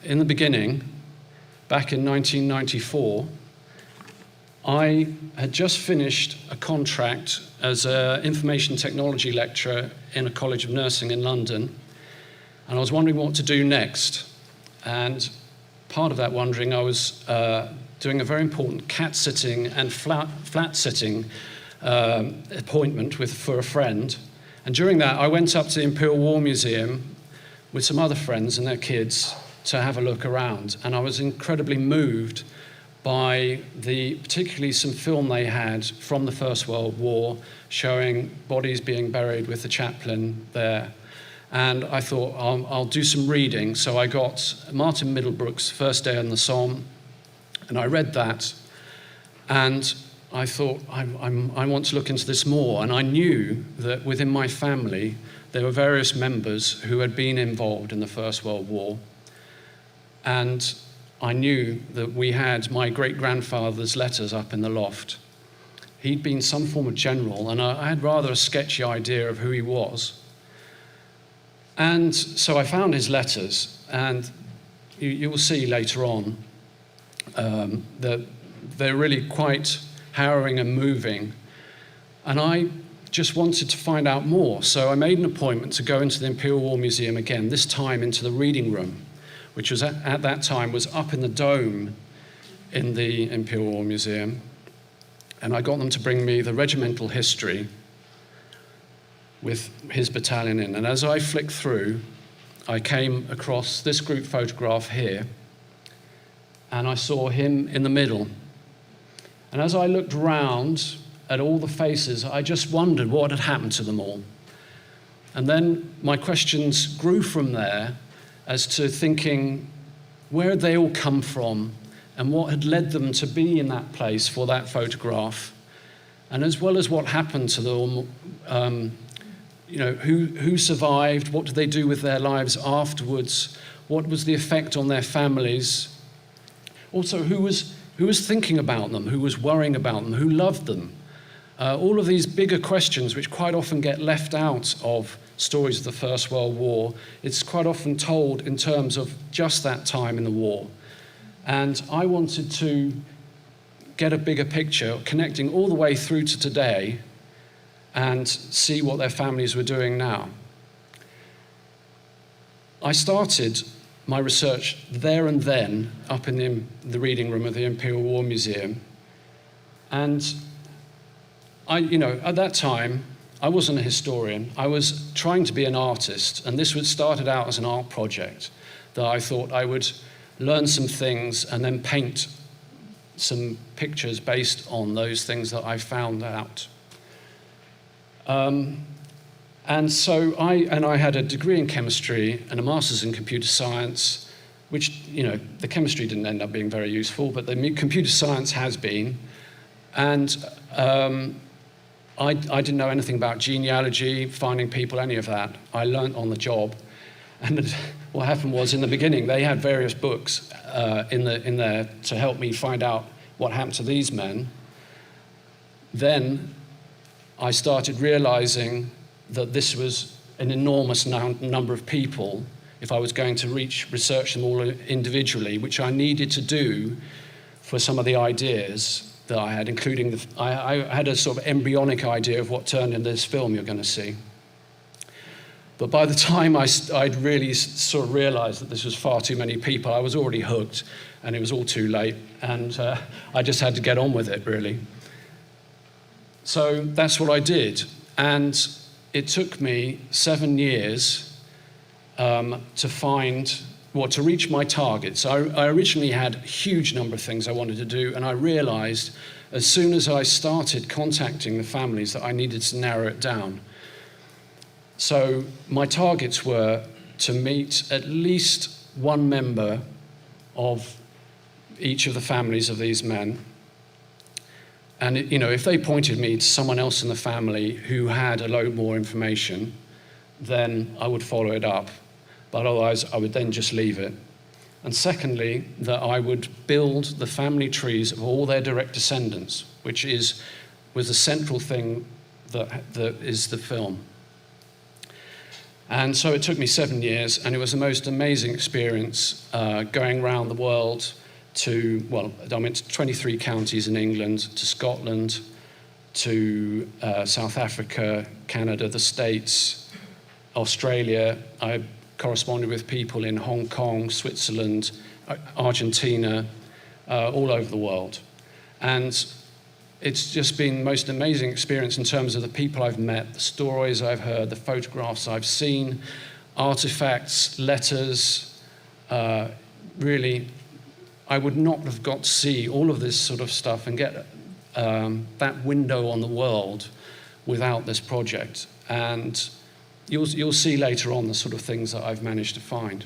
in the beginning, back in 1994, I had just finished a contract as an information technology lecturer in a College of Nursing in London, and I was wondering what to do next. And part of that wondering, I was doing a very important cat-sitting and flat-sitting appointment for a friend. And during that, I went up to the Imperial War Museum with some other friends and their kids to have a look around. And I was incredibly moved by particularly some film they had from the First World War showing bodies being buried with the chaplain there. And I thought, I'll do some reading. So I got Martin Middlebrook's First Day on the Somme, and I read that. And I thought, I want to look into this more. And I knew that within my family, there were various members who had been involved in the First World War. And I knew that we had my great-grandfather's letters up in the loft. He'd been some form of general, and I had rather a sketchy idea of who he was. And so I found his letters, and you will see later on that they're really quite harrowing and moving. And I just wanted to find out more. So I made an appointment to go into the Imperial War Museum again, this time into the reading room, which was at that time was up in the dome in the Imperial War Museum. And I got them to bring me the regimental history with his battalion in. And as I flicked through, I came across this group photograph here, and I saw him in the middle. And as I looked round at all the faces, I just wondered what had happened to them all. And then my questions grew from there as to thinking, where had they all come from and what had led them to be in that place for that photograph? And as well as what happened to them, who survived, what did they do with their lives afterwards, what was the effect on their families? Also, who was thinking about them, who was worrying about them, who loved them? All of these bigger questions which quite often get left out of stories of the First World War. It's quite often told in terms of just that time in the war. And I wanted to get a bigger picture, connecting all the way through to today, and see what their families were doing now. I started my research there and then up in the reading room of the Imperial War Museum. And at that time, I wasn't a historian. I was trying to be an artist, and this started out as an art project that I thought I would learn some things and then paint some pictures based on those things that I found out. And so I had a degree in chemistry and a master's in computer science, which, the chemistry didn't end up being very useful, but the computer science has been. And I didn't know anything about genealogy, finding people, any of that. I learned on the job. And what happened was, in the beginning, they had various books in there to help me find out what happened to these men. Then I started realizing that this was an enormous number of people if I was going to research them all individually, which I needed to do for some of the ideas that I had, including I had a sort of embryonic idea of what turned into this film you're going to see. But by the time I'd really sort of realized that this was far too many people, I was already hooked, and it was all too late, and I just had to get on with it, really. So that's what I did, and it took me 7 years to reach my targets. I originally had a huge number of things I wanted to do, and I realized as soon as I started contacting the families that I needed to narrow it down. So my targets were to meet at least one member of each of the families of these men. And if they pointed me to someone else in the family who had a load more information, then I would follow it up. But otherwise, I would then just leave it. And secondly, that I would build the family trees of all their direct descendants, which was the central thing that is the film. And so it took me 7 years, and it was the most amazing experience going around the world to, well, I went to 23 counties in England, to Scotland, to South Africa, Canada, the States, Australia. I corresponded with people in Hong Kong, Switzerland, Argentina, all over the world. And it's just been the most amazing experience in terms of the people I've met, the stories I've heard, the photographs I've seen, artifacts, letters. Really, I would not have got to see all of this sort of stuff and get that window on the world without this project. And you'll see later on the sort of things that I've managed to find.